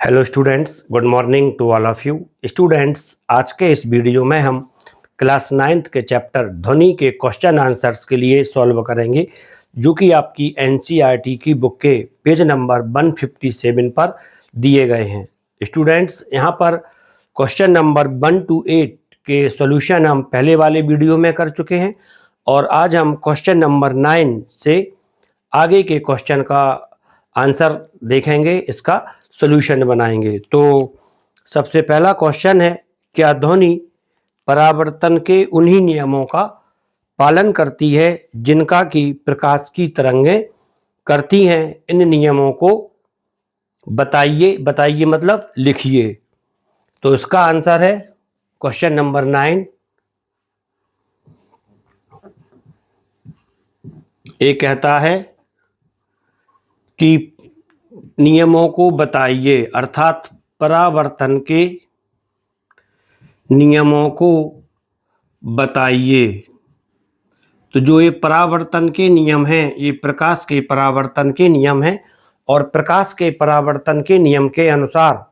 Hello students, good morning to all of you students. आज के इस वीडियो में हम क्लास 9th के चैप्टर ध्वनि के क्वेश्चन आंसर्स के लिए सॉल्व करेंगे, जो कि आपकी एनसीईआरटी की बुक के पेज नंबर 157 पर दिए गए हैं। स्टूडेंट्स, यहाँ पर क्वेश्चन नंबर 1 to 8 के सॉल्यूशन हम पहले वाले वीडियो में कर चुके हैं और आज हम क्वेश्चन नंबर 9 से आगे के क्वेश्चन का आंसर देखेंगे, इसका सॉल्यूशन बनाएंगे। तो सबसे पहला क्वेश्चन है, क्या ध्वनि परावर्तन के उन्हीं नियमों का पालन करती है जिनका कि प्रकाश की तरंगें करती हैं? इन नियमों को बताइए। बताइए मतलब लिखिए। तो इसका आंसर है क्वेश्चन नंबर 9। ये कहता है कि नियमों को बताइए, अर्थात परावर्तन के नियमों को बताइए। तो जो ये परावर्तन के नियम हैं, ये प्रकाश के परावर्तन के नियम हैं और प्रकाश के परावर्तन के नियम के अनुसार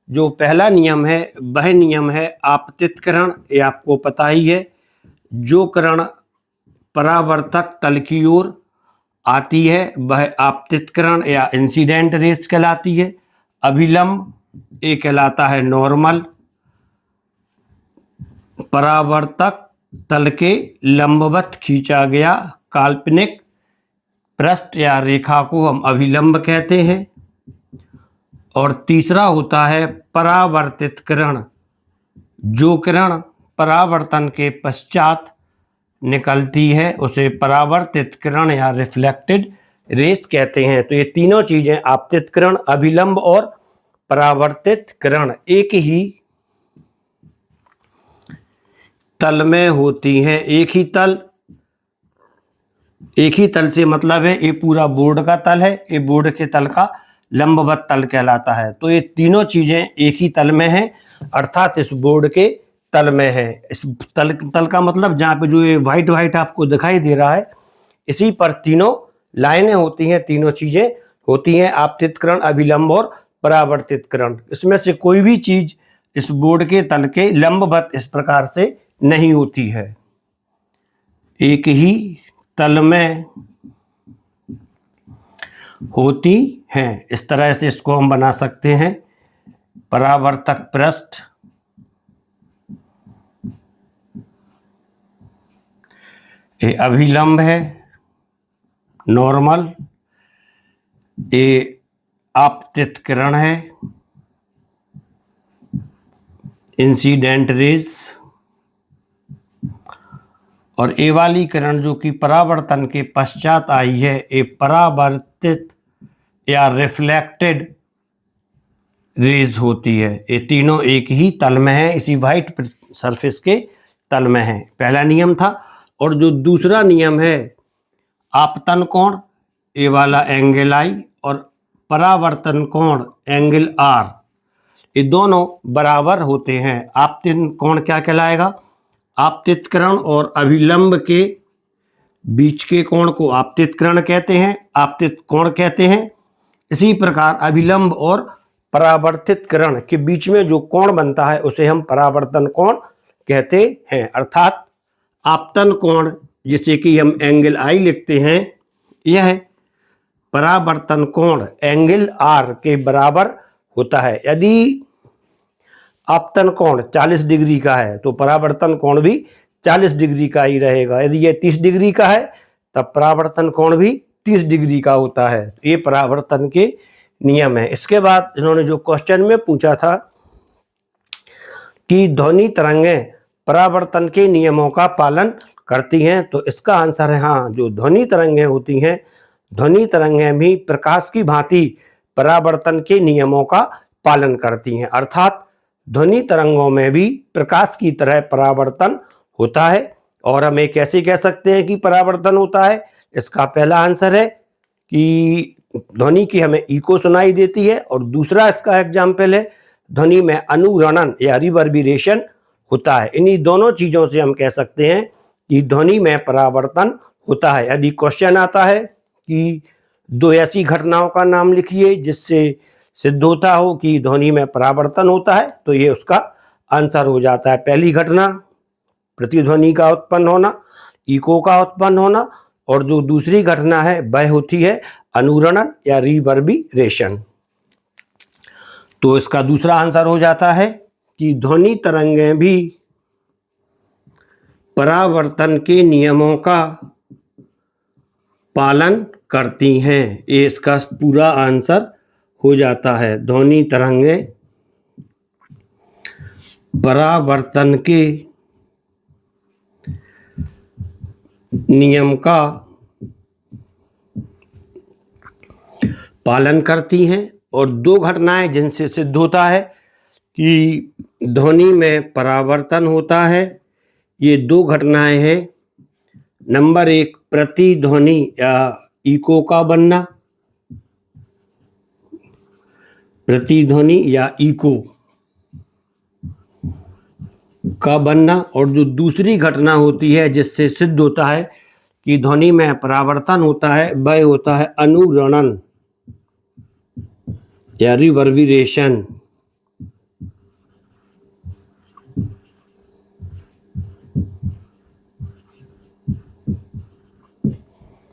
जो पहला नियम है वह नियम है आपतित किरण। ये आपको पता ही है, जो किरण परावर्तक तल की ओर आती है वह आपतित किरण या इंसिडेंट रेस कहलाती है। अभिलंब ये कहलाता है नॉर्मल। परावर्तक तल के लंबवत खींचा गया काल्पनिक पृष्ठ या रेखा को हम अभिलंब कहते हैं। और तीसरा होता है परावर्तित किरण। जो किरण परावर्तन के पश्चात निकलती है उसे परावर्तित किरण या रिफ्लेक्टेड रेस कहते हैं। तो ये तीनों चीजें, आपतित किरण, अभिलंब और परावर्तित किरण, एक ही तल में होती हैं। एक ही तल से मतलब है ये पूरा बोर्ड का तल है, ये बोर्ड के तल का लंबवत तल कहलाता है। तो ये तीनों चीजें एक ही तल में हैं, अर्थात इस बोर्ड के तल में है। इस तल का मतलब जहाँ पे जो ये व्हाइट आपको दिखाई दे रहा है, इसी पर तीनों लाइनें होती हैं, तीनों चीजें होती हैं, आपतित किरण, अभिलंब और परावर्तित किरण। इसमें से कोई भी चीज इस बोर्ड के तल के लंबवत इस प्रकार से नहीं होती है। एक ही तल में होती हैं। इस तरह से इसको हम बना सकते हैं। परावर्तक पृष्ठ ये अभिलंब है नॉर्मल, ये आपतित किरण है इंसिडेंट रेज, और ये वाली किरण जो कि परावर्तन के पश्चात आई है ये परावर्तित या रिफ्लेक्टेड रेज होती है। ये तीनों एक ही तल में है, इसी व्हाइट सरफेस के तल में है। पहला नियम था। और जो दूसरा नियम है आपतन कोण, ये वाला एंगल आई, और परावर्तन कोण एंगल आर, ये दोनों बराबर होते हैं। आपतित कोण क्या कहलाएगा? आपतित किरण और अभिलंब के बीच के कोण को आपतित किरण कहते हैं, आपतित कोण कहते हैं। इसी प्रकार अभिलंब और परावर्तित किरण के बीच में जो कोण बनता है उसे हम परावर्तन कोण कहते हैं। अर्थात आपतन कोण, जिसे कि हम एंगल आई लिखते हैं, यह परावर्तन कोण एंगल आर के बराबर होता है। यदि आपतन कोण 40 डिग्री का है तो परावर्तन कोण भी 40 डिग्री का ही रहेगा। यदि यह 30 डिग्री का है तब परावर्तन कोण भी 30 डिग्री का होता है। ये परावर्तन के नियम है। इसके बाद इन्होंने जो क्वेश्चन में पूछा था कि ध्वनि तरंगें परावर्तन के नियमों का पालन करती हैं, तो इसका आंसर है हाँ। जो ध्वनि तरंगें होती हैं, ध्वनि तरंगें भी प्रकाश की भांति परावर्तन के नियमों का पालन करती हैं। अर्थात ध्वनि तरंगों में भी प्रकाश की तरह परावर्तन होता है। और हम ये कैसे कह सकते हैं कि परावर्तन होता है? इसका पहला आंसर है कि ध्वनि की हमें इको सुनाई देती है, और दूसरा इसका एग्जाम्पल है ध्वनि में अनुरणन या रिवर्बिरेशन होता है। इन्हीं दोनों चीजों से हम कह सकते हैं कि ध्वनि में परावर्तन होता है। यदि क्वेश्चन आता है कि दो ऐसी घटनाओं का नाम लिखिए जिससे सिद्ध होता हो कि ध्वनि में परावर्तन होता है, तो ये उसका आंसर हो जाता है। पहली घटना प्रतिध्वनि का उत्पन्न होना, इको का उत्पन्न होना, और जो दूसरी घटना है वह होती है अनुरणन या रिवर्बिरेशन। तो इसका दूसरा आंसर हो जाता है कि ध्वनि तरंगें भी परावर्तन के नियमों का पालन करती हैं। ये इसका पूरा आंसर हो जाता है। ध्वनि तरंगें परावर्तन के नियम का पालन करती हैं। और दो घटनाएं जिनसे सिद्ध होता है कि ध्वनि में परावर्तन होता है, ये दो घटनाएं हैं। नंबर 1 प्रतिध्वनि या इको का बनना, प्रतिध्वनि या इको का बनना, और जो दूसरी घटना होती है जिससे सिद्ध होता है कि ध्वनि में परावर्तन होता है, वह होता है अनुरणन या रिवर्बिरेशन।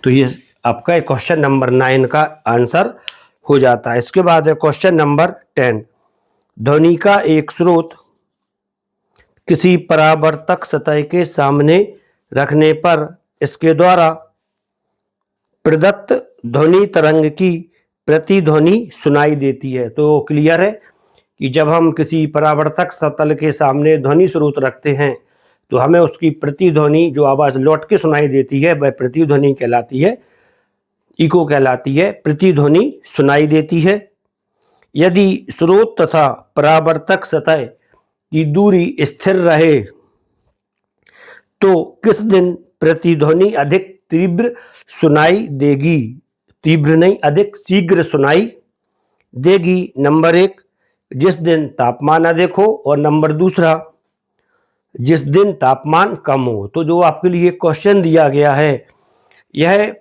तो ये आपका क्वेश्चन नंबर 9 का आंसर हो जाता है। इसके बाद है क्वेश्चन नंबर 10। ध्वनि का एक स्रोत किसी परावर्तक सतह के सामने रखने पर इसके द्वारा प्रदत्त ध्वनि तरंग की प्रतिध्वनि सुनाई देती है। तो क्लियर है कि जब हम किसी परावर्तक सतह के सामने ध्वनि स्रोत रखते हैं तो हमें उसकी प्रतिध्वनि, जो आवाज़ लौट के सुनाई देती है, वह प्रतिध्वनि कहलाती है, इको कहलाती है, प्रतिध्वनि सुनाई देती है। यदि स्रोत तथा परावर्तक सतह की दूरी स्थिर रहे तो किस दिन प्रतिध्वनि अधिक तीव्र सुनाई देगी? तीव्र नहीं, अधिक शीघ्र सुनाई देगी। नंबर 1 जिस दिन तापमान अधिक हो, और नंबर दूसरा जिस दिन तापमान कम हो। तो जो आपके लिए क्वेश्चन दिया गया है, यह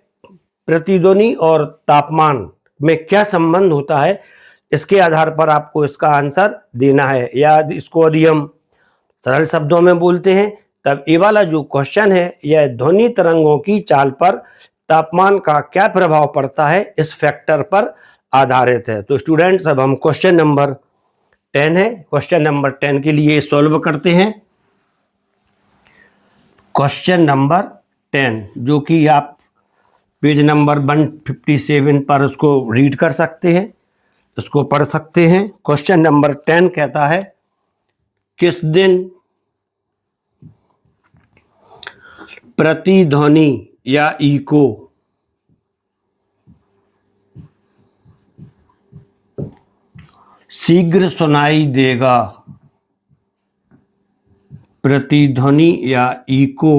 प्रतिध्वनि और तापमान में क्या संबंध होता है, इसके आधार पर आपको इसका आंसर देना है। या इसको यदि हम सरल शब्दों में बोलते हैं, तब ये वाला जो क्वेश्चन है, यह ध्वनि तरंगों की चाल पर तापमान का क्या प्रभाव पड़ता है, इस फैक्टर पर आधारित है। तो स्टूडेंट्स, अब हम क्वेश्चन नंबर 10 है, क्वेश्चन नंबर 10 के लिए सॉल्व करते हैं। क्वेश्चन नंबर 10, जो कि आप पेज नंबर 157 पर उसको रीड कर सकते हैं, उसको पढ़ सकते हैं। क्वेश्चन नंबर 10 कहता है, किस दिन प्रतिध्वनि या इको शीघ्र सुनाई देगा? प्रतिध्वनि या इको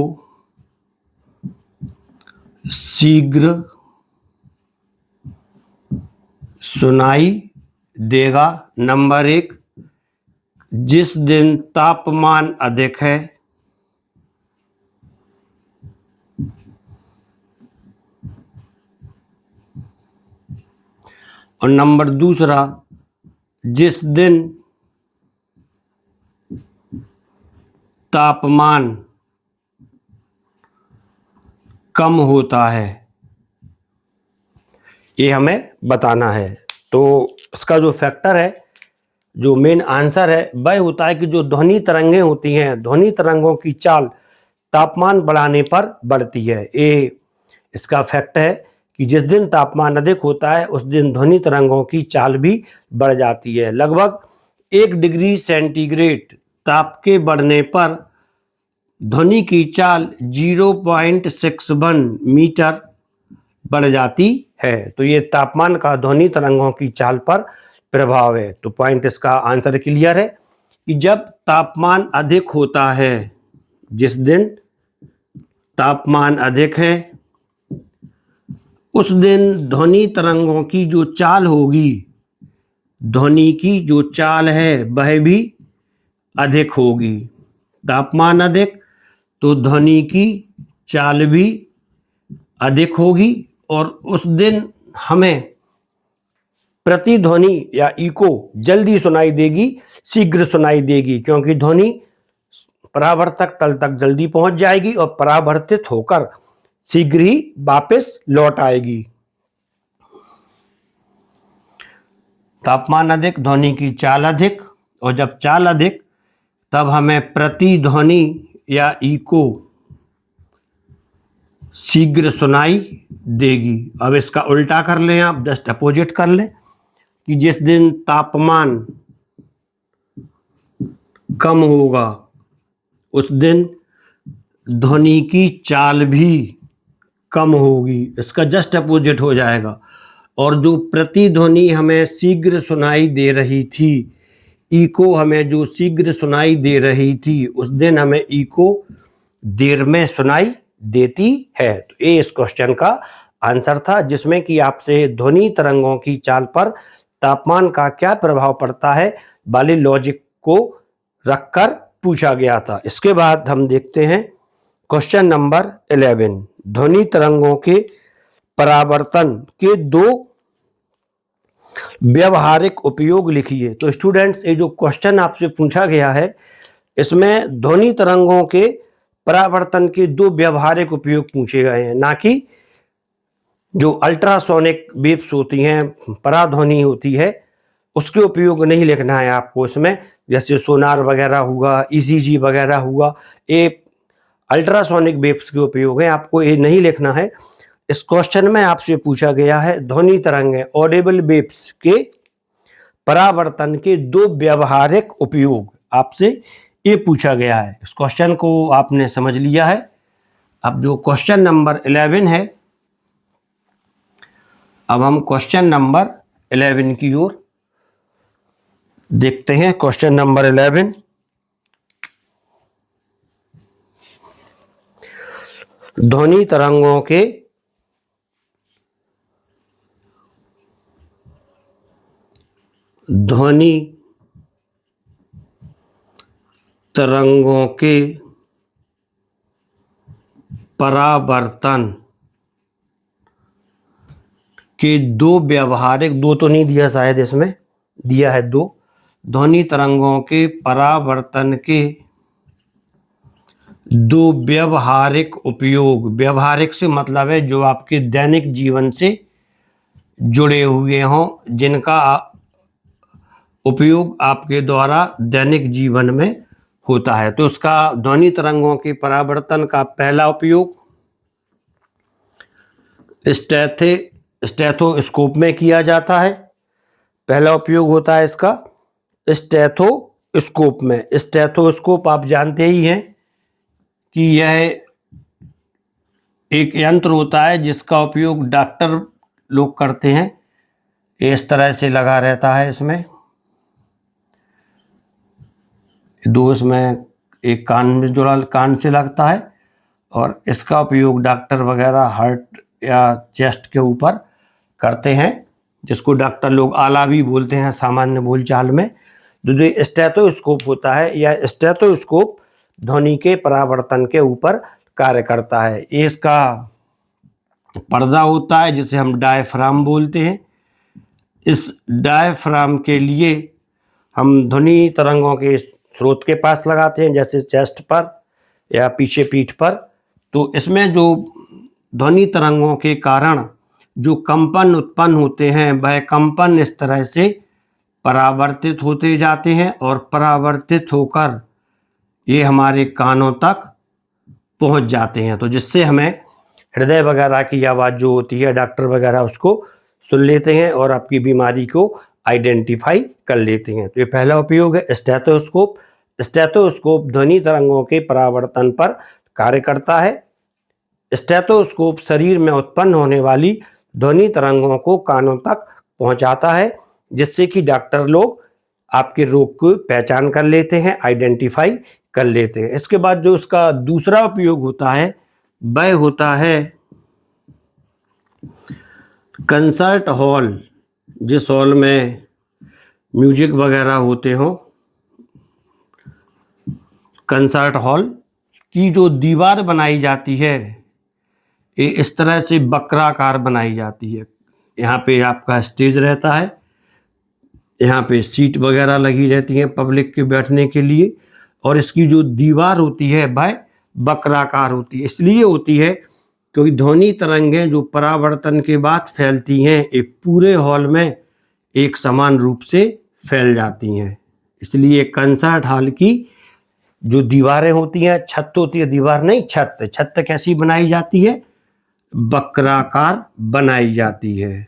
शीघ्र सुनाई देगा। नंबर 1 जिस दिन तापमान अधिक है, और नंबर दूसरा जिस दिन तापमान कम होता है, ये हमें बताना है। तो इसका जो फैक्टर है, जो मेन आंसर है, वह होता है कि जो ध्वनि तरंगें होती हैं, ध्वनि तरंगों की चाल तापमान बढ़ाने पर बढ़ती है। ये इसका फैक्ट है कि जिस दिन तापमान अधिक होता है उस दिन ध्वनि तरंगों की चाल भी बढ़ जाती है। लगभग 1 डिग्री सेंटीग्रेड ताप के बढ़ने पर ध्वनि की चाल 0.61 मीटर बढ़ जाती है। तो ये तापमान का ध्वनि तरंगों की चाल पर प्रभाव है। तो पॉइंट इसका आंसर क्लियर है कि जब तापमान अधिक होता है, जिस दिन तापमान अधिक है, उस दिन ध्वनि तरंगों की जो चाल होगी, ध्वनि की जो चाल है वह भी अधिक होगी। तापमान अधिक तो ध्वनि की चाल भी अधिक होगी, और उस दिन हमें प्रतिध्वनि या इको जल्दी सुनाई देगी, शीघ्र सुनाई देगी, क्योंकि ध्वनि परावर्तक तल तक जल्दी पहुंच जाएगी और परावर्तित होकर शीघ्र ही वापस लौट आएगी। तापमान अधिक, ध्वनि की चाल अधिक, और जब चाल अधिक तब हमें प्रतिध्वनि या इको शीघ्र सुनाई देगी। अब इसका उल्टा कर लें, आप जस्ट अपोजिट कर लें कि जिस दिन तापमान कम होगा उस दिन ध्वनि की चाल भी कम होगी, इसका जस्ट अपोजिट हो जाएगा। और जो प्रतिध्वनि हमें शीघ्र सुनाई दे रही थी, इको हमें जो शीघ्र सुनाई दे रही थी, उस दिन हमें इको देर में सुनाई देती है। तो ये इस क्वेश्चन का आंसर था, जिसमें कि आपसे ध्वनि तरंगों की चाल पर तापमान का क्या प्रभाव पड़ता है वाले लॉजिक को रखकर पूछा गया था। इसके बाद हम देखते हैं क्वेश्चन नंबर 11। ध्वनि तरंगों के परावर्तन के दो व्यवहारिक उपयोग लिखिए। तो स्टूडेंट्स, ये जो क्वेश्चन आपसे पूछा गया है, इसमें ध्वनि तरंगों के परावर्तन के दो व्यवहारिक उपयोग पूछे गए हैं, ना कि जो अल्ट्रासोनिक वेव्स होती हैं, पराध्वनि होती है, उसके उपयोग नहीं लिखना है आपको इसमें। जैसे सोनार वगैरह हुआ, ईसीजी वगैरह हुआ, ये अल्ट्रासोनिक वेव्स के उपयोग हैं, आपको ये नहीं लिखना है। इस क्वेश्चन में आपसे पूछा गया है ध्वनि तरंगें, ऑडिबल वेव्स के परावर्तन के दो व्यवहारिक उपयोग, आपसे ये पूछा गया है। इस क्वेश्चन को आपने समझ लिया है। अब जो क्वेश्चन नंबर 11 है, अब हम क्वेश्चन नंबर 11 की ओर देखते हैं। क्वेश्चन नंबर 11, ध्वनि तरंगों के परावर्तन के दो व्यवहारिक, दो तो नहीं दिया शायद, इसमें दिया है दो। ध्वनि तरंगों के परावर्तन के दो व्यवहारिक उपयोग। व्यवहारिक से मतलब है जो आपके दैनिक जीवन से जुड़े हुए हों, जिनका उपयोग आपके द्वारा दैनिक जीवन में होता है। तो उसका ध्वनि तरंगों के परावर्तन का पहला उपयोग स्टेथोस्कोप में किया जाता है। पहला उपयोग होता है इसका स्टेथोस्कोप में। स्टेथोस्कोप आप जानते ही हैं कि यह एक यंत्र होता है जिसका उपयोग डॉक्टर लोग करते हैं। इस तरह से लगा रहता है, इसमें दो, इसमें एक कान में जुड़ा, कान से लगता है, और इसका उपयोग डॉक्टर वगैरह हार्ट या चेस्ट के ऊपर करते हैं, जिसको डॉक्टर लोग आला भी बोलते हैं सामान्य बोलचाल में। जो स्टेथोस्कोप होता है, यह स्टेथोस्कोप ध्वनि के परावर्तन के ऊपर कार्य करता है। ये इसका पर्दा होता है जिसे हम डायफ्राम बोलते हैं। इस डायफ्राम के लिए हम ध्वनि तरंगों के स्रोत के पास लगाते हैं, जैसे चेस्ट पर या पीछे पीठ पर। तो इसमें जो ध्वनि तरंगों के कारण जो कंपन उत्पन्न होते हैं, वह कंपन इस तरह से परावर्तित होते जाते हैं और परावर्तित होकर ये हमारे कानों तक पहुंच जाते हैं। तो जिससे हमें हृदय वगैरह की आवाज़ जो होती है, डॉक्टर वगैरह उसको सुन लेते हैं और आपकी बीमारी को आइडेंटिफाई कर लेते हैं। तो ये पहला उपयोग है स्टेथोस्कोप। स्टेथोस्कोप ध्वनि तरंगों के परावर्तन पर कार्य करता है। स्टेथोस्कोप शरीर में उत्पन्न होने वाली ध्वनि तरंगों को कानों तक पहुंचाता है, जिससे कि डॉक्टर लोग आपके रोग को पहचान कर लेते हैं, आइडेंटिफाई कर लेते हैं। इसके बाद जो उसका दूसरा उपयोग होता है, वह होता है कंसर्ट हॉल। जिस हॉल में म्यूजिक वगैरह होते हों, कंसर्ट हॉल की जो दीवार बनाई जाती है, ये इस तरह से वक्राकार बनाई जाती है। यहाँ पे आपका स्टेज रहता है, यहाँ पे सीट वगैरह लगी रहती हैं पब्लिक के बैठने के लिए, और इसकी जो दीवार होती है वह वक्राकार होती है। इसलिए होती है क्योंकि ध्वनि तरंगें जो परावर्तन के बाद फैलती हैं एक पूरे हॉल में एक समान रूप से फैल जाती हैं। इसलिए कंसर्ट हॉल की जो दीवारें होती हैं, छत होती है, दीवार नहीं छत, छत कैसी बनाई जाती है? वक्राकार बनाई जाती है।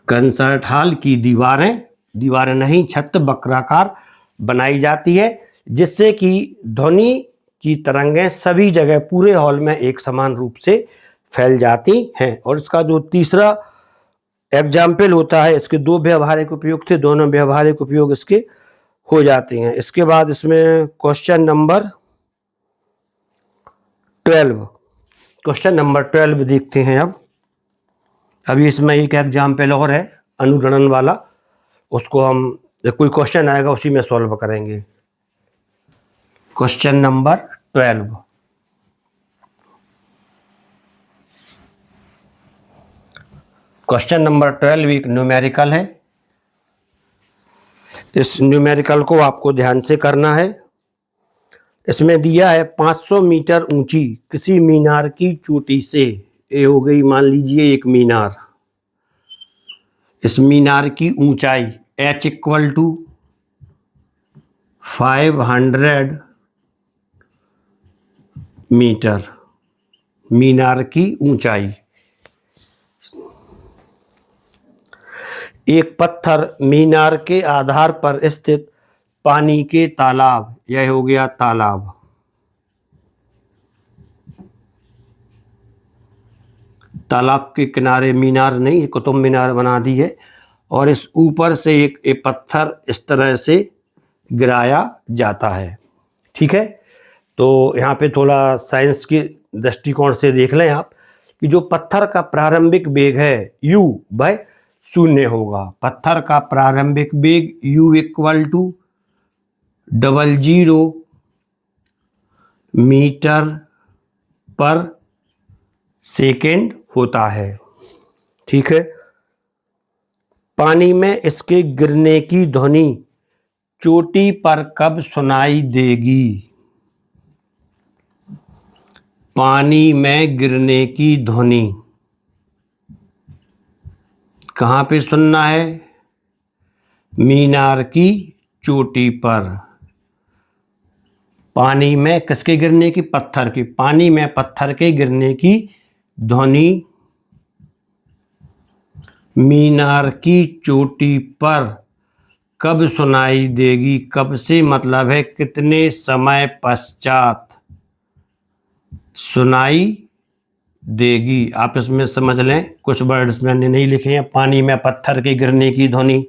कंसर्ट हॉल की दीवारें नहीं, छत वक्राकार बनाई जाती है, जिससे कि ध्वनि की तरंगें सभी जगह पूरे हॉल में एक समान रूप से फैल जाती हैं। और इसका जो तीसरा एग्जाम्पल होता है, इसके दो व्यवहारिक उपयोग थे, दोनों व्यवहारिक उपयोग इसके हो जाते हैं। इसके बाद इसमें क्वेश्चन नंबर 12 देखते हैं। अब अभी इसमें एक एग्जाम्पल और है अनुरणन वाला, उसको हम कोई क्वेश्चन आएगा उसी में सॉल्व करेंगे। Question number 12। क्वेश्चन नंबर 12 एक न्यूमेरिकल है। इस न्यूमेरिकल को आपको ध्यान से करना है। इसमें दिया है 500 मीटर ऊंची किसी मीनार की चोटी से, ये हो गई मान लीजिए एक मीनार, इस मीनार की ऊंचाई h = 500 मीटर, मीनार की ऊंचाई। एक पत्थर मीनार के आधार पर स्थित पानी के तालाब, यह हो गया तालाब, तालाब के किनारे मीनार नहीं, कुतुब मीनार बना दी है, और इस ऊपर से एक पत्थर इस तरह से गिराया जाता है। ठीक है, तो यहाँ पे थोड़ा साइंस के दृष्टिकोण से देख लें आप कि जो पत्थर का प्रारंभिक वेग है u बाय 0 होगा। पत्थर का प्रारंभिक वेग u = 00 मीटर पर सेकेंड होता है। ठीक है, पानी में इसके गिरने की ध्वनि चोटी पर कब सुनाई देगी? पानी में गिरने की ध्वनि कहाँ पे सुनना है? मीनार की चोटी पर। पानी में किसके गिरने की? पत्थर की। पानी में पत्थर के गिरने की ध्वनि मीनार की चोटी पर कब सुनाई देगी? कब से मतलब है कितने समय पश्चात सुनाई देगी। आप इसमें समझ लें, कुछ वर्ड्स मैंने नहीं लिखे हैं। पानी में पत्थर के गिरने की ध्वनि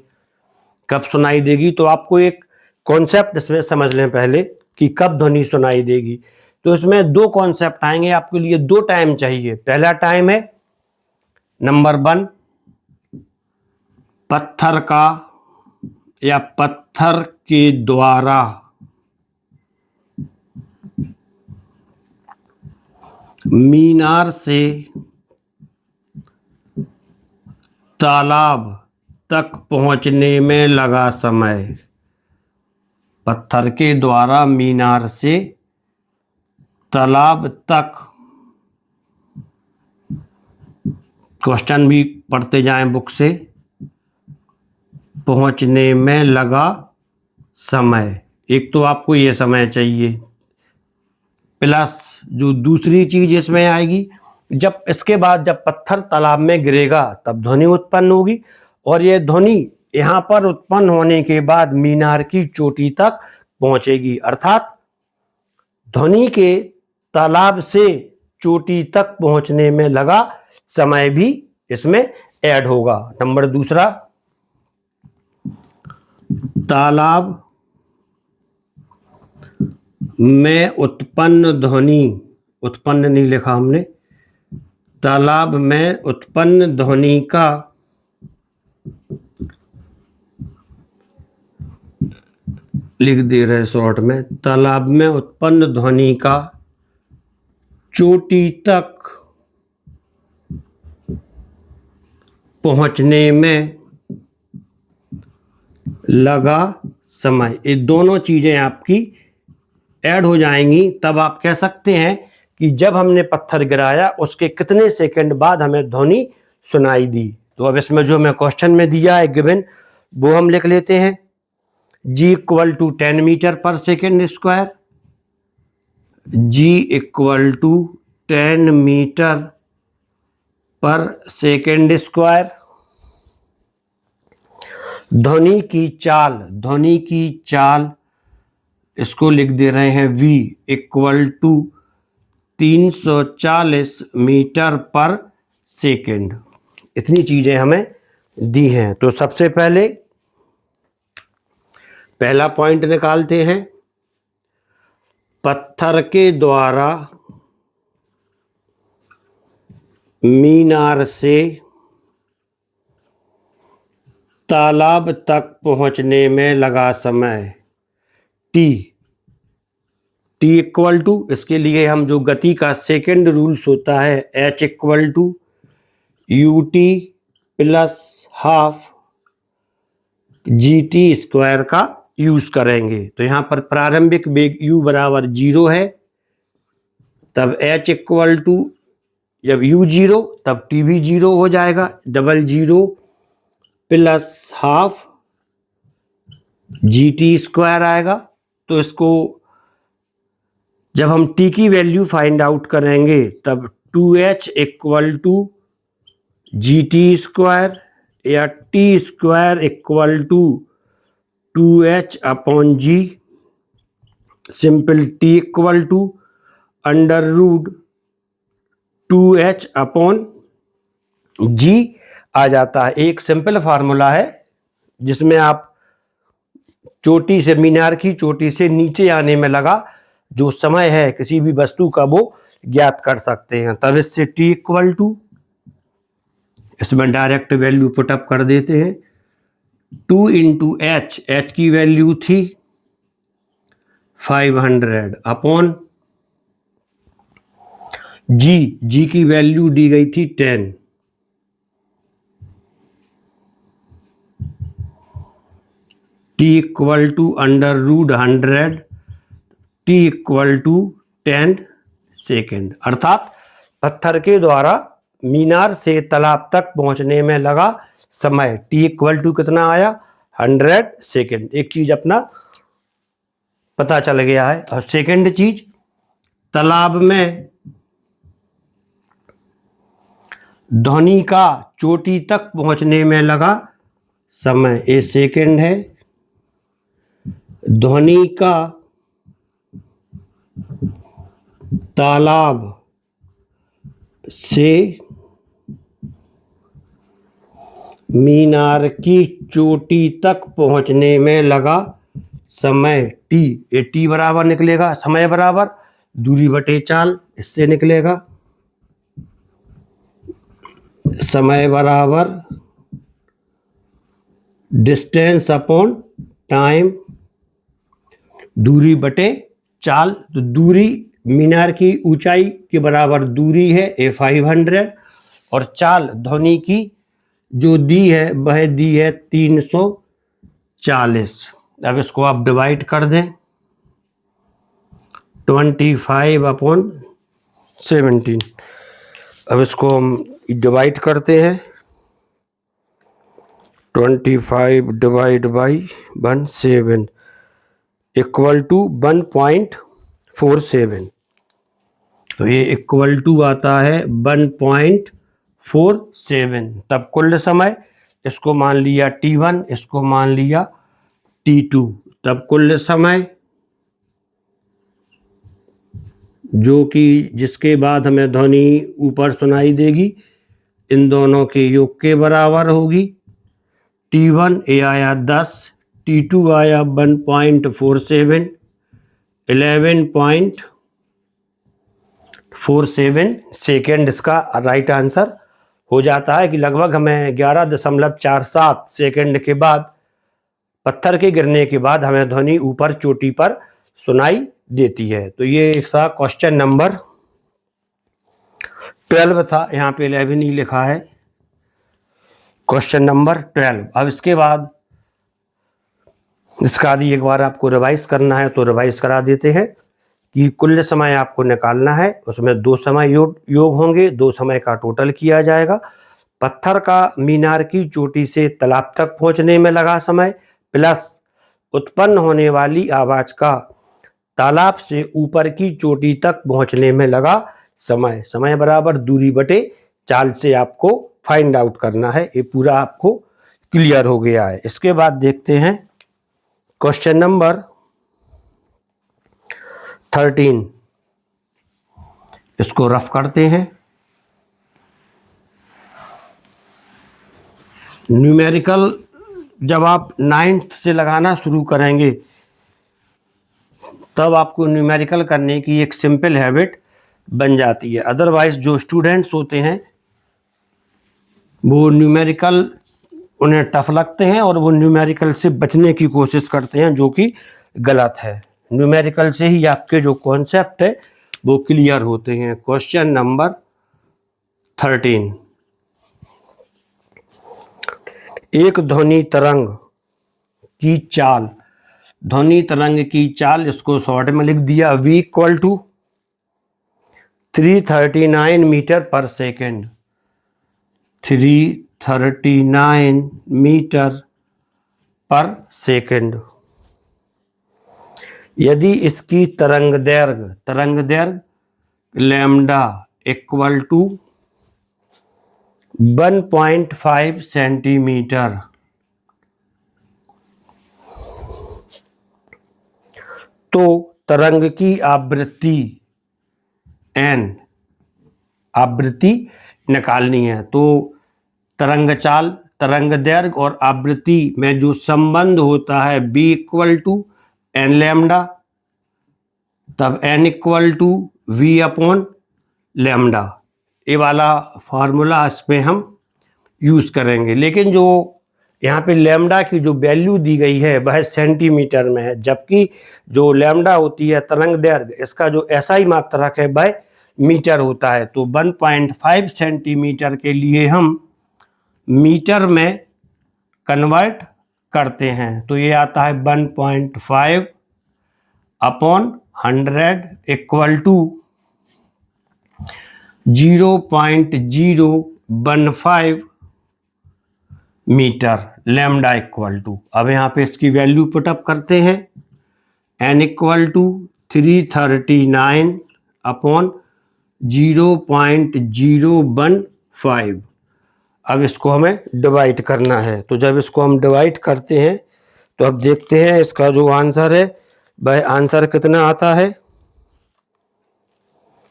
कब सुनाई देगी, तो आपको एक कॉन्सेप्ट इसमें समझ लें पहले कि कब ध्वनि सुनाई देगी। तो इसमें दो कॉन्सेप्ट आएंगे, आपके लिए दो टाइम चाहिए। पहला टाइम है नंबर 1, पत्थर का या पत्थर के द्वारा मीनार से तालाब तक पहुंचने में लगा समय। पत्थर के द्वारा मीनार से तालाब तक, क्वेश्चन भी पढ़ते जाएं बुक से, पहुंचने में लगा समय। एक तो आपको ये समय चाहिए, प्लस जो दूसरी चीज इसमें आएगी, जब इसके बाद जब पत्थर तालाब में गिरेगा तब ध्वनि उत्पन्न होगी, और यह ध्वनि यहाँ पर उत्पन्न होने के बाद मीनार की चोटी तक पहुंचेगी। अर्थात ध्वनि के तालाब से चोटी तक पहुंचने में लगा समय भी इसमें ऐड होगा। नंबर दूसरा, तालाब में उत्पन्न ध्वनि, उत्पन्न नहीं लिखा हमने, तालाब में उत्पन्न ध्वनि का लिख दे रहे शॉर्ट में, तालाब में उत्पन्न ध्वनि का चोटी तक पहुंचने में लगा समय, ये दोनों चीजें आपकी ऐड हो जाएंगी, तब आप कह सकते हैं कि जब हमने पत्थर गिराया उसके कितने सेकंड बाद हमें ध्वनि सुनाई दी। तो अब इसमें जो हमें क्वेश्चन में दिया है गिवन, वो हम लिख लेते हैं। G equal to 10 meter per second square, G equal to 10 meter per second square. ध्वनि की चाल इसको लिख दे रहे हैं V equal to 340 meter per second. इतनी चीजें हमें दी हैं। तो सबसे पहले पहला पॉइंट निकालते हैं, पत्थर के द्वारा मीनार से तालाब तक पहुंचने में लगा समय T इक्वल टू, इसके लिए हम जो गति का सेकेंड रूल्स होता है H equal to UT plus half GT square का यूज करेंगे। तो यहाँ पर प्रारंभिक वेग U बराबर 0 है, तब H इक्वल टू, जब U 0 तब T भी 0 हो जाएगा, 00 प्लस हाफ GT स्क्वायर आएगा। तो इसको जब हम T की वैल्यू फाइंड आउट करेंगे तब 2H equal to GT square या T square equal to 2H upon G, simple T equal to under root 2H upon G आ जाता है। एक सिंपल फार्मूला है जिसमें आप चोटी से, मीनार की चोटी से नीचे आने में लगा जो समय है किसी भी वस्तु का वो ज्ञात कर सकते हैं। तब इससे T इक्वल टू, इसमें डायरेक्ट वैल्यू पुटअप कर देते हैं, 2 इंटू H की वैल्यू थी 500 अपॉन G की वैल्यू दी गई थी 10, T equal to under root 100, T equal to 10 second. अर्थात पत्थर के द्वारा मीनार से तालाब तक पहुंचने में लगा समय T इक्वल टू कितना आया, 100 सेकेंड। एक चीज अपना पता चल गया है। और सेकेंड चीज, तालाब में ध्वनि का चोटी तक पहुंचने में लगा समय, ये सेकेंड है। ध्वनि का तालाब से मीनार की चोटी तक पहुंचने में लगा समय T, ये T बराबर निकलेगा समय बराबर दूरी बटे चाल, इससे निकलेगा समय बराबर डिस्टेंस अपॉन टाइम, दूरी बटे चाल। तो दूरी मीनार की ऊंचाई के बराबर दूरी है ये 500, और चाल ध्वनि की जो दी है वह दी है 340। अब इसको आप डिवाइड कर दें, 25 अपॉन 17। अब इसको हम डिवाइड करते हैं, 25 डिवाइड बाई 17 इक्वल टू 1.47। तो ये इक्वल टू आता है 1.47। तब कुल समय, इसको मान लिया T1, इसको मान लिया T2, तब कुल समय जो कि जिसके बाद हमें ध्वनि ऊपर सुनाई देगी इन दोनों के योग के बराबर होगी। T1 ये आया 10, T2 आया 1.47, 11.47 सेकेंड इसका राइट आंसर हो जाता है। कि लगभग हमें 11.47 सेकेंड के बाद, पत्थर के गिरने के बाद हमें ध्वनि ऊपर चोटी पर सुनाई देती है। तो ये इसका क्वेश्चन नंबर 12 था, यहाँ पे 11 ही लिखा है, क्वेश्चन नंबर 12। अब इसके बाद इसका यदि एक बार आपको रिवाइज करना है तो रिवाइज करा देते हैं कि कुल समय आपको निकालना है, उसमें 2 समय योग होंगे, 2 समय का टोटल किया जाएगा। पत्थर का मीनार की चोटी से तालाब तक पहुंचने में लगा समय प्लस उत्पन्न होने वाली आवाज का तालाब से ऊपर की चोटी तक पहुंचने में लगा समय। समय बराबर दूरी बटे चाल से आपको फाइंड आउट करना है। ये पूरा आपको क्लियर हो गया है। इसके बाद देखते हैं क्वेश्चन नंबर 13। इसको रफ करते हैं। न्यूमेरिकल जब आप 9th से लगाना शुरू करेंगे तब आपको न्यूमेरिकल करने की एक सिंपल हैबिट बन जाती है। अदरवाइज जो स्टूडेंट्स होते हैं वो न्यूमेरिकल उन्हें टफ लगते हैं और वो न्यूमेरिकल से बचने की कोशिश करते हैं, जो कि गलत है। न्यूमेरिकल से ही आपके जो कॉन्सेप्ट है वो क्लियर होते हैं। Question number 13। एक ध्वनि तरंग की चाल, ध्वनि तरंग की चाल इसको शॉर्ट में लिख दिया v = 339 metre per second. 339 metre per second. यदि इसकी तरंग दैर्घ्य लैम्डा = 1.5 सेंटीमीटर, तो तरंग की आवृत्ति n, आवृत्ति निकालनी है। तो तरंग चाल, तरंग दैर्घ्य और आवृत्ति में जो संबंध होता है b = n लैम्डा, तब n = v/लैम्डा। ये वाला फार्मूला इसमें हम यूज़ करेंगे। लेकिन जो यहाँ पे लैम्डा की जो वैल्यू दी गई है वह सेंटीमीटर में है, जबकि जो लैम्डा होती है तरंग दैर्घ्य, इसका जो SI मात्रक है वह मीटर होता है। तो 1.5 सेंटीमीटर के लिए हम मीटर में कन्वर्ट करते हैं। तो ये आता है 1.5/100 = 0.015 मीटर लैम्डा = अब यहाँ पे इसकी वैल्यू पुटअप करते हैं। n = 339/0.015। अब इसको हमें डिवाइड करना है। तो जब इसको हम डिवाइड करते हैं तो अब देखते हैं इसका जो आंसर है वह आंसर कितना आता है।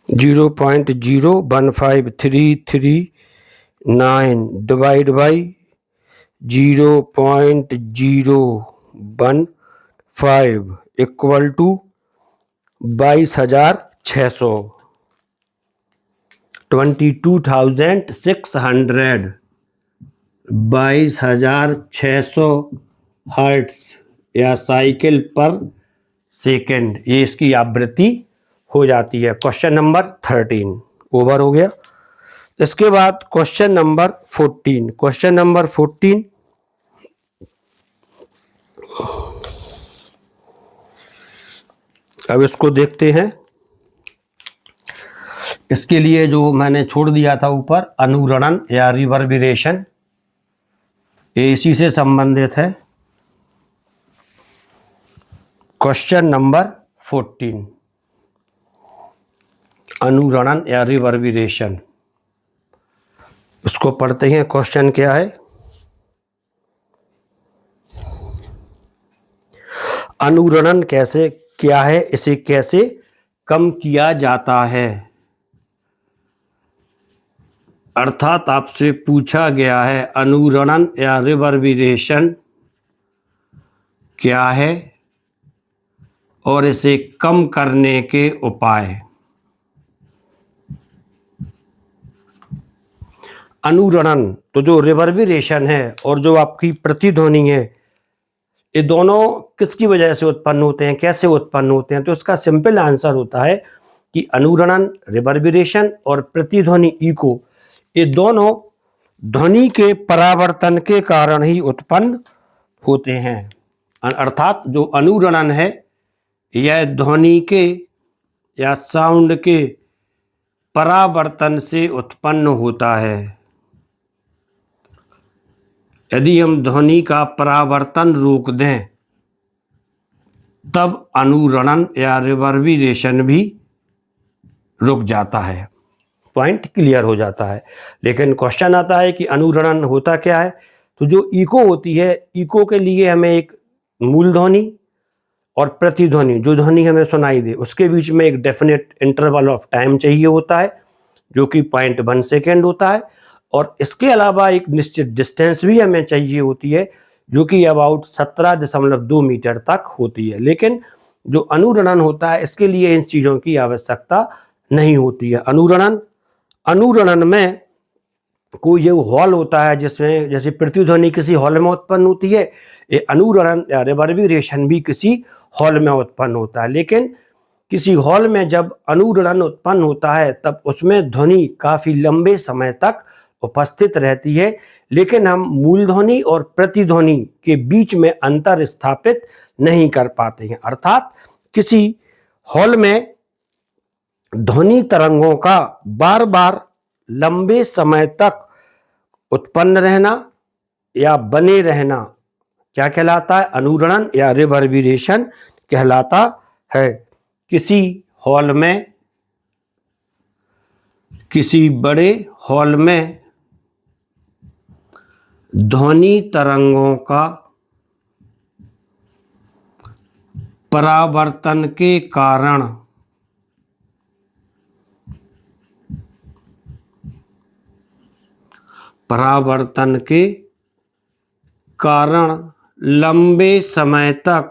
0.015 डिवाइड बाई 0.015 = 22,600, 22,600, 22,600 हर्ट्ज या साइकिल पर सेकेंड, ये इसकी आवृत्ति हो जाती है। क्वेश्चन नंबर 13 ओवर हो गया। इसके बाद क्वेश्चन नंबर 14। क्वेश्चन नंबर 14 अब इसको देखते हैं। इसके लिए जो मैंने छोड़ दिया था ऊपर, अनुरणन या रिवर्बरेशन, इसी से संबंधित है। क्वेश्चन नंबर 14, अनुरणन या रिवर्बरेशन। इसको पढ़ते हैं। क्वेश्चन क्या है? अनुरणन क्या है, इसे कैसे कम किया जाता है? अर्थात आपसे पूछा गया है अनुरणन या रिवर्बरेशन क्या है और इसे कम करने के उपाय। अनुरणन तो जो रिवर्बरेशन है और जो आपकी प्रतिध्वनि है, ये दोनों किसकी वजह से उत्पन्न होते हैं, कैसे उत्पन्न होते हैं? तो इसका सिंपल आंसर होता है कि अनुरणन, रिवर्बरेशन और प्रतिध्वनि इको, ये दोनों ध्वनि के परावर्तन के कारण ही उत्पन्न होते हैं। अर्थात जो अनुरणन है यह ध्वनि के या साउंड के परावर्तन से उत्पन्न होता है। यदि हम ध्वनि का परावर्तन रोक दें तब अनुरणन या रिवर्बरेशन भी रुक जाता है। पॉइंट क्लियर हो जाता है। लेकिन क्वेश्चन आता है कि अनुरणन होता क्या है। तो जो इको होती है, इको के लिए हमें एक मूल ध्वनि और प्रतिध्वनि, जो ध्वनि हमें सुनाई दे, उसके बीच में एक डेफिनेट इंटरवल ऑफ टाइम चाहिए होता है जो कि 0.1 सेकेंड होता है। और इसके अलावा एक निश्चित डिस्टेंस भी हमें चाहिए होती है जो कि अबाउट 17.2 मीटर तक होती है। लेकिन जो अनुरणन होता है इसके लिए इन चीज़ों की आवश्यकता नहीं होती है। अनुरणन में कोई ये हॉल होता है जिसमें, जैसे प्रतिध्वनि किसी हॉल में उत्पन्न होती है, ये अनुरणन या रिवर्बरेशन भी किसी हॉल में उत्पन्न होता है। लेकिन किसी हॉल में जब अनुरणन उत्पन्न होता है तब उसमें ध्वनि काफ़ी लंबे समय तक उपस्थित रहती है, लेकिन हम मूल ध्वनि और प्रतिध्वनि के बीच में अंतर स्थापित नहीं कर पाते हैं। अर्थात किसी हॉल में ध्वनि तरंगों का बार बार लंबे समय तक उत्पन्न रहना या बने रहना क्या कहलाता है? अनुरणन या रिवर्बरेशन कहलाता है। किसी हॉल में, किसी बड़े हॉल में ध्वनि तरंगों का परावर्तन के कारण लंबे समय तक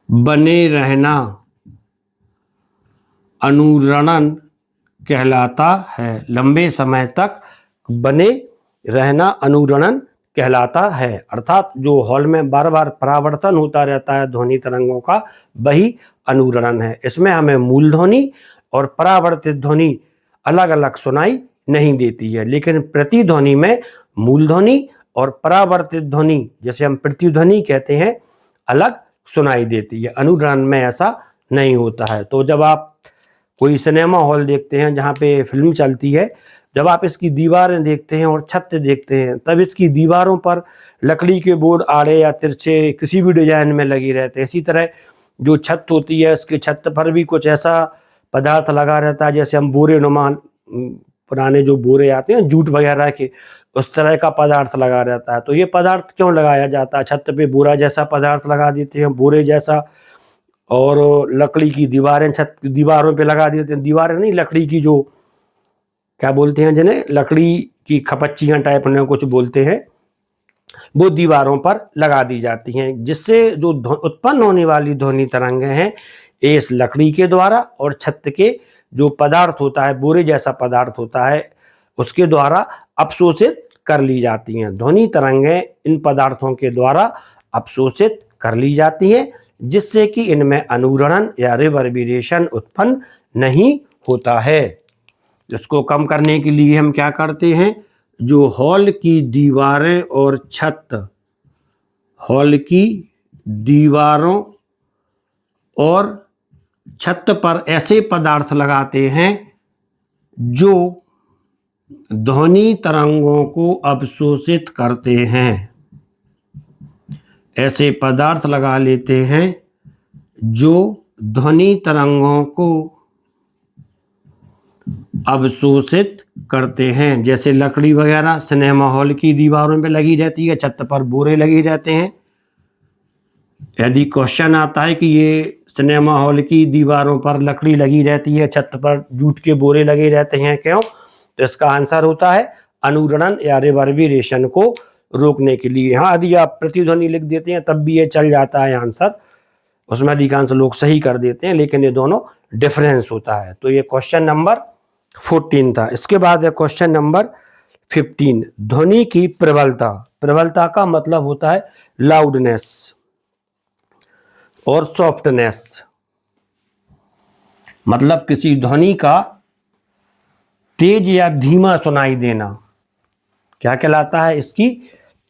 बने रहना अनुरणन कहलाता है। लंबे समय तक बने रहना अनुरणन कहलाता है। अर्थात जो हॉल में बार बार परावर्तन होता रहता है ध्वनि तरंगों का, वही अनुरणन है। इसमें हमें मूल ध्वनि और परावर्तित ध्वनि अलग अलग सुनाई नहीं देती है, लेकिन प्रतिध्वनि में मूल ध्वनि और परावर्तित ध्वनि, जैसे हम प्रतिध्वनि कहते हैं, अलग सुनाई देती है। अनुरणन में ऐसा नहीं होता है। तो जब आप कोई सिनेमा हॉल देखते हैं जहाँ पे फिल्म चलती है, जब आप इसकी दीवारें देखते हैं और छत देखते हैं, तब इसकी दीवारों पर लकड़ी के बोर्ड आड़े या तिरछे किसी भी डिजाइन में लगी रहते हैं। इसी तरह जो छत होती है, उसकी छत पर भी कुछ ऐसा पदार्थ लगा रहता है, जैसे हम बोरे नुमान, पुराने जो बोरे आते हैं जूट वगैरह के, उस तरह का पदार्थ लगा रहता है। तो ये पदार्थ क्यों लगाया जाता है? छत पे बोरा जैसा पदार्थ लगा देते हैं, बोरे जैसा, और लकड़ी की दीवारें छत दीवारों पे लगा देते हैं। दीवारें नहीं, लकड़ी की जो क्या बोलते हैं जिन्हें, लकड़ी की खपच्चियाँ टाइप उन्हें कुछ बोलते हैं, वो दीवारों पर लगा दी जाती हैं, जिससे जो उत्पन्न होने वाली ध्वनि तरंगें हैं इस लकड़ी के द्वारा और छत के जो पदार्थ होता है, बोरे जैसा पदार्थ होता है, उसके द्वारा अवशोषित कर ली जाती हैं। ध्वनि तरंगें इन पदार्थों के द्वारा अवशोषित कर ली जाती हैं, जिससे कि इनमें अनुरणन या रिवर्बरेशन उत्पन्न नहीं होता है। इसको कम करने के लिए हम क्या करते हैं, जो हॉल की दीवारें और छत, हॉल की दीवारों और छत पर ऐसे पदार्थ लगाते हैं जो ध्वनि तरंगों को अवशोषित करते हैं। ऐसे पदार्थ लगा लेते हैं जो ध्वनि तरंगों को अवशोषित करते हैं, जैसे लकड़ी वगैरह सिनेमा हॉल की दीवारों पे लगी रहती है, छत पर बोरे लगे रहते हैं। यदि क्वेश्चन आता है कि ये सिनेमा हॉल की दीवारों पर लकड़ी लगी रहती है, छत पर जूट के बोरे लगे रहते हैं, क्यों? तो इसका आंसर होता है अनुरणन या रिवर्बरेशन को रोकने के लिए। हाँ, यदि आप प्रतिध्वनि लिख देते हैं तब भी ये चल जाता है आंसर, उसमें अधिकांश लोग सही कर देते हैं, लेकिन ये दोनों डिफरेंस होता है। तो ये क्वेश्चन नंबर 14 था। इसके बाद है क्वेश्चन नंबर 15, ध्वनि की प्रबलता। प्रबलता का मतलब होता है लाउडनेस और सॉफ्टनेस, मतलब किसी ध्वनि का तेज या धीमा सुनाई देना, क्या कहलाता है? इसकी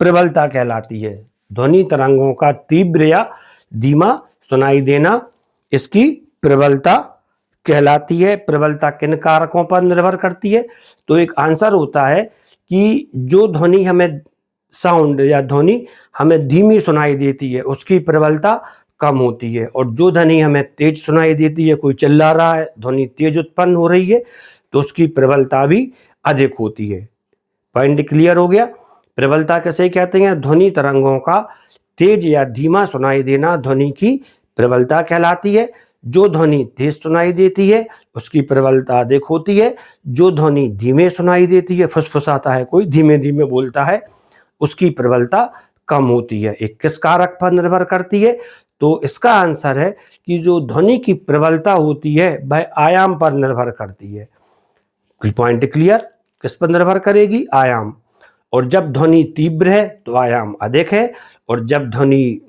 प्रबलता कहलाती है। ध्वनि तरंगों का तीव्र या धीमा सुनाई देना इसकी प्रबलता कहलाती है। प्रबलता किन कारकों पर निर्भर करती है? तो एक आंसर होता है कि जो ध्वनि हमें साउंड या ध्वनि हमें धीमी सुनाई देती है उसकी प्रबलता कम होती है, और जो ध्वनि हमें तेज सुनाई देती है, कोई चिल्ला रहा है, ध्वनि तेज उत्पन्न हो रही है, तो उसकी प्रबलता भी अधिक होती है। पॉइंट क्लियर हो गया? प्रबलता कैसे कहते हैं? ध्वनि तरंगों का तेज या धीमा सुनाई देना ध्वनि की प्रबलता कहलाती है। जो ध्वनि तेज सुनाई देती है उसकी प्रबलता अधिक होती है। जो ध्वनि धीमे सुनाई देती है, फुसफुसाता है कोई, धीमे धीमे बोलता है, उसकी प्रबलता कम होती है। एक किस कारक पर निर्भर करती है? तो इसका आंसर है कि जो ध्वनि की प्रबलता होती है वह आयाम पर निर्भर करती है। Point clear? किस पर निर्भर करेगी? आयाम। और जब ध्वनि तीव्र है तो आयाम अधिक है, और जब ध्वनि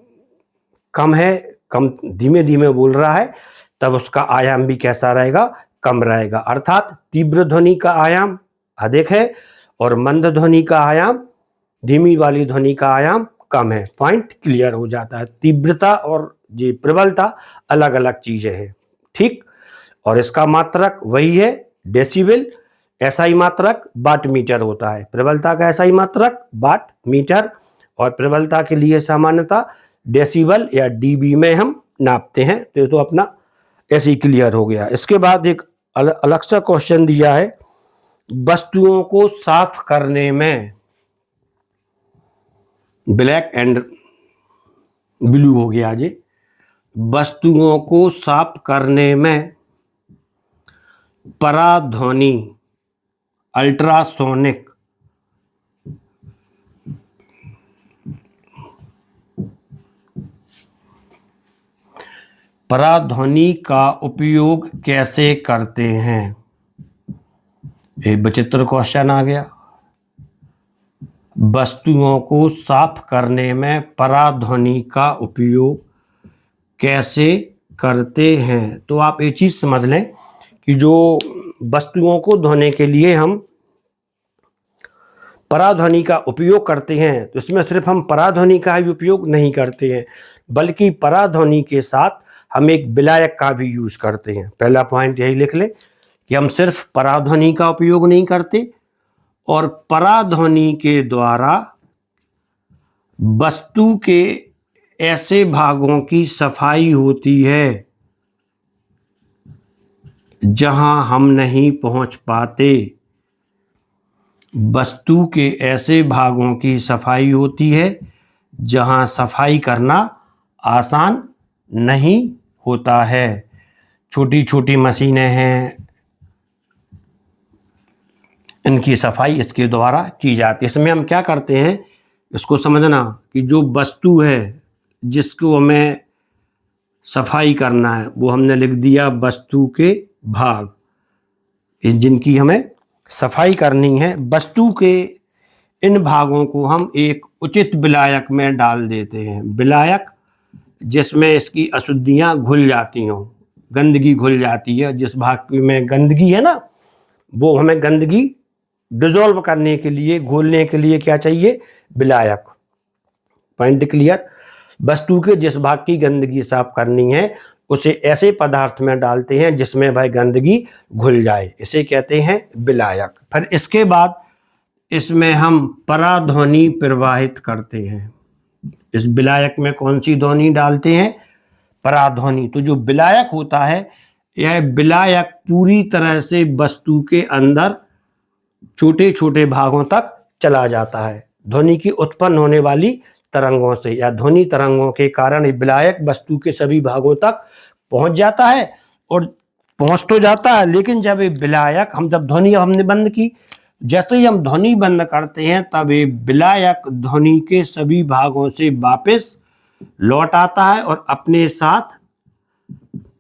कम है, कम धीमे धीमे बोल रहा है, तब उसका आयाम भी कैसा रहेगा? कम रहेगा। अर्थात तीव्र ध्वनि का आयाम अधिक है और मंद ध्वनि का आयाम, धीमी वाली ध्वनि का आयाम कम है। पॉइंट क्लियर हो जाता है। तीव्रता और ये प्रबलता अलग अलग चीजें हैं, ठीक। और इसका मात्रक वही है डेसिबल। एसआई मात्रक वाट मीटर होता है। प्रबलता का एसआई मात्रक वाट मीटर, और प्रबलता के लिए सामान्यतः डेसिबल या डीबी में हम नापते हैं। तो ये तो अपना ऐसे ही क्लियर हो गया। इसके बाद एक अलग सा क्वेश्चन दिया है, वस्तुओं को साफ करने में, ब्लैक एंड ब्लू हो गया जी, वस्तुओं को साफ करने में पराध्वनि अल्ट्रासोनिक पराध्वनि का उपयोग कैसे करते हैं? एक विचित्र क्वेश्चन आ गया। वस्तुओं को साफ करने में पराध्वनि का उपयोग कैसे करते हैं? तो आप ये चीज समझ लें कि जो वस्तुओं को धोने के लिए हम पराध्वनि का उपयोग करते हैं, तो इसमें सिर्फ हम पराध्वनि का ही उपयोग नहीं करते हैं, बल्कि पराध्वनि के साथ हम एक विलायक का भी यूज करते हैं। पहला पॉइंट यही लिख ले कि हम सिर्फ पराध्वनि का उपयोग नहीं करते, और पराध्वनि के द्वारा वस्तु के ऐसे भागों की सफाई होती है जहां हम नहीं पहुंच पाते। वस्तु के ऐसे भागों की सफाई होती है जहां सफाई करना आसान नहीं होता है। छोटी छोटी मशीनें हैं, इनकी सफाई इसके द्वारा की जाती है। इसमें हम क्या करते हैं, इसको समझना कि जो वस्तु है जिसको हमें सफाई करना है, वो हमने लिख दिया वस्तु के भाग, जिनकी हमें सफाई करनी है। वस्तु के इन भागों को हम एक उचित विलायक में डाल देते हैं। विलायक जिसमें इसकी अशुद्धियां घुल जाती हों, गंदगी घुल जाती है। जिस भाग में गंदगी है ना, वो हमें गंदगी डिजोल्व करने के लिए, घोलने के लिए क्या चाहिए? विलायक। Point clear? वस्तु के जिस भाग की गंदगी साफ करनी है उसे ऐसे पदार्थ में डालते हैं जिसमें वह गंदगी घुल जाए, इसे कहते हैं विलायक। फिर इसके बाद इसमें हम पराध्वनि प्रवाहित करते हैं। इस विलायक में कौन सी ध्वनि डालते हैं? पराध्वनि। तो जो विलायक होता है, यह विलायक पूरी तरह से वस्तु के अंदर छोटे छोटे भागों तक चला जाता है। ध्वनि की उत्पन्न होने वाली तरंगों से या ध्वनि तरंगों के कारण विलायक वस्तु के सभी भागों तक पहुंच जाता है, और पहुंच तो जाता है, लेकिन जब ये विलायक, हम जब ध्वनि हमने बंद की, जैसे ही हम ध्वनि बंद करते हैं तब ये विलायक ध्वनि के सभी भागों से वापस लौट आता है और अपने साथ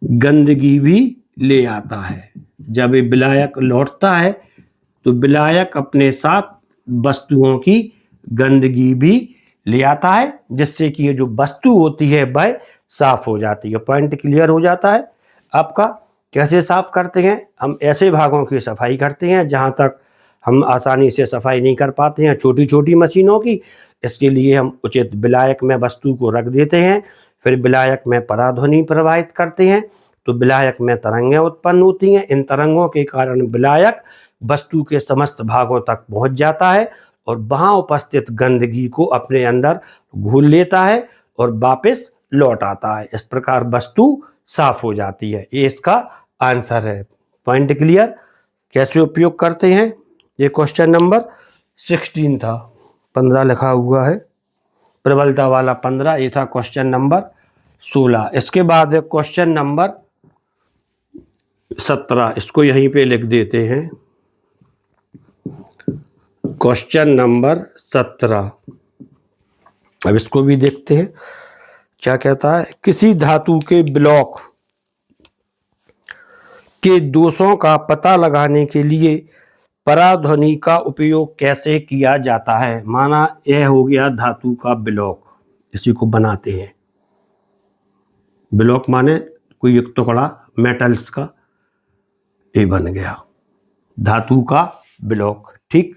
गंदगी भी ले आता है। जब ये विलायक लौटता है तो विलायक अपने साथ वस्तुओं की गंदगी भी ले आता है, जिससे कि ये जो वस्तु होती है वह साफ हो जाती है। पॉइंट क्लियर हो जाता है आपका? कैसे साफ करते हैं? हम ऐसे भागों की सफाई करते हैं जहां तक हम आसानी से सफाई नहीं कर पाते हैं छोटी छोटी मशीनों की। इसके लिए हम उचित विलायक में वस्तु को रख देते हैं, फिर विलायक में पराध्वनि प्रवाहित करते हैं, तो विलायक में तरंगें उत्पन्न होती हैं। इन तरंगों के कारण विलायक वस्तु के समस्त भागों तक पहुंच जाता है और वहां उपस्थित गंदगी को अपने अंदर घोल लेता है और वापस लौट आता है। इस प्रकार वस्तु साफ हो जाती है। ये इसका आंसर है। Point clear? कैसे उपयोग करते हैं? ये क्वेश्चन नंबर 16 था, 15 लिखा हुआ है, प्रबलता वाला 15, ये था क्वेश्चन नंबर 16। इसके बाद है क्वेश्चन नंबर 17, इसको यहीं पे लिख देते हैं। क्वेश्चन नंबर 17, अब इसको भी देखते हैं क्या कहता है। किसी धातु के ब्लॉक के दोषों का पता लगाने के लिए पराध्वनि का उपयोग कैसे किया जाता है। माना यह हो गया धातु का ब्लॉक, इसी को बनाते हैं। ब्लॉक माने कोई एक टुकड़ा मेटल्स का, ये बन गया धातु का ब्लॉक। ठीक,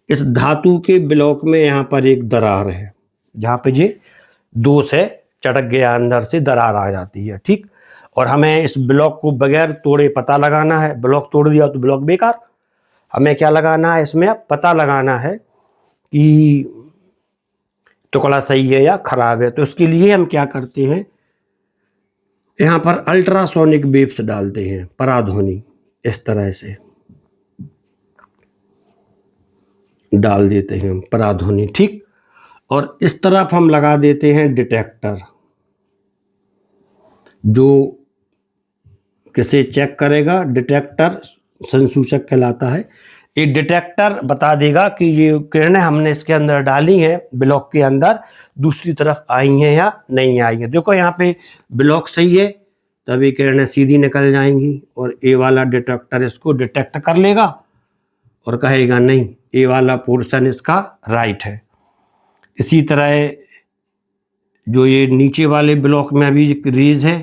इस धातु के ब्लॉक में यहाँ पर एक दरार है, जहाँ पे ये दोष है, चटक गया अंदर से, दरार आ जाती है। ठीक, और हमें इस ब्लॉक को बगैर तोड़े पता लगाना है। ब्लॉक तोड़ दिया तो ब्लॉक बेकार। हमें क्या लगाना है इसमें? पता लगाना है कि टुकड़ा सही है या खराब है। तो इसके लिए हम क्या करते हैं, यहाँ पर अल्ट्रासोनिक वेव्स डालते हैं, पराध्वनि इस तरह से डाल देते हैं पराध्वनि। ठीक, और इस तरफ हम लगा देते हैं डिटेक्टर, जो किसे चेक करेगा। डिटेक्टर संसूचक कहलाता है। ये डिटेक्टर बता देगा कि ये किरणें हमने इसके अंदर डाली हैं, ब्लॉक के अंदर, दूसरी तरफ आई हैं या नहीं आई हैं। देखो यहाँ पे ब्लॉक सही है, तभी किरणें सीधी निकल जाएंगी, और ए वाला डिटेक्टर इसको डिटेक्ट कर लेगा और कहेगा नहीं, ए वाला पोर्शन इसका राइट है। इसी तरह जो ये नीचे वाले ब्लॉक में अभी रेज है,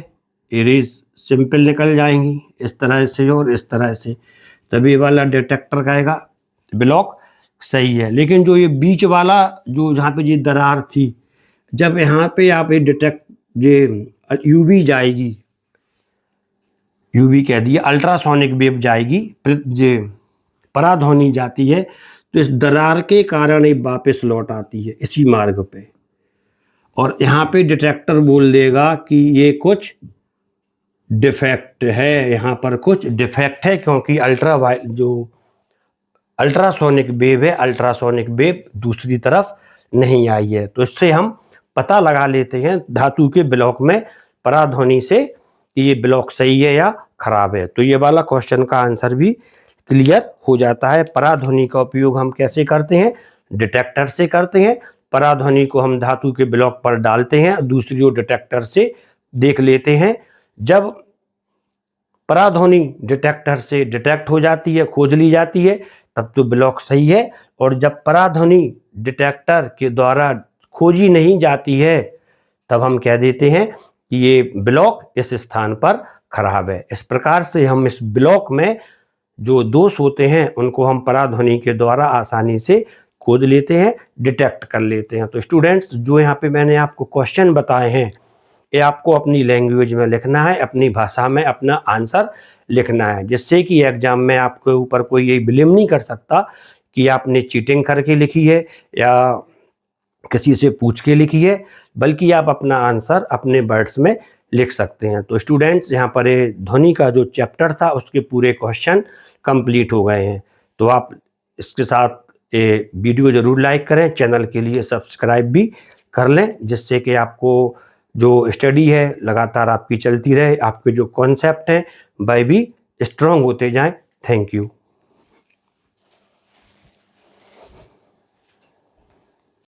ये रेज सिंपल निकल जाएंगी इस तरह से और इस तरह से, तभी वाला डिटेक्टर कहेगा ब्लॉक सही है। लेकिन जो ये बीच वाला, जो जहाँ पे ये दरार थी, जब यहाँ पे आप ये यूवी जाएगी, यूवी कह दिया, अल्ट्रासोनिक वेव जाएगी, ये पराध्वनि जाती है, तो इस दरार के कारण ये वापस लौट आती है इसी मार्ग पे, और यहाँ पे डिटेक्टर बोल देगा कि ये कुछ डिफेक्ट है, यहाँ पर कुछ डिफेक्ट है, क्योंकि जो अल्ट्रासोनिक वेव है, अल्ट्रासोनिक वेव दूसरी तरफ नहीं आई है। तो इससे हम पता लगा लेते हैं धातु के ब्लॉक में पराध्वनि से कि ये ब्लॉक सही है या खराब है। तो ये वाला क्वेश्चन का आंसर भी क्लियर हो जाता है। पराध्वनि का उपयोग हम कैसे करते हैं? डिटेक्टर से करते हैं। पराध्वनि को हम धातु के ब्लॉक पर डालते हैं, दूसरी ओर डिटेक्टर से देख लेते हैं। जब पराध्वनि डिटेक्टर से डिटेक्ट हो जाती है, खोज ली जाती है, तब तो ब्लॉक सही है। और जब पराध्वनि डिटेक्टर के द्वारा खोजी नहीं जाती है, तब हम कह देते हैं कि ये ब्लॉक इस स्थान पर खराब है। इस प्रकार से हम इस ब्लॉक में जो दोष होते हैं उनको हम पराध्वनि के द्वारा आसानी से खोज लेते हैं, डिटेक्ट कर लेते हैं। तो स्टूडेंट्स, जो यहाँ पे मैंने आपको क्वेश्चन बताए हैं, ये आपको अपनी लैंग्वेज में लिखना है, अपनी भाषा में अपना आंसर लिखना है, जिससे कि एग्जाम में आपके ऊपर कोई ये ब्लेम नहीं कर सकता कि आपने चीटिंग करके लिखी है या किसी से पूछ के लिखी है, बल्कि आप अपना आंसर अपने वर्ड्स में लिख सकते हैं। तो स्टूडेंट्स, यहाँ पर ये ध्वनि का जो चैप्टर था उसके पूरे क्वेश्चन कंप्लीट हो गए हैं। तो आप इसके साथ ये वीडियो ज़रूर लाइक करें, चैनल के लिए सब्सक्राइब भी कर लें, जिससे कि आपको जो स्टडी है लगातार आपकी चलती रहे, आपके जो कॉन्सेप्ट हैं वह भी स्ट्रॉन्ग होते जाएं। Thank you.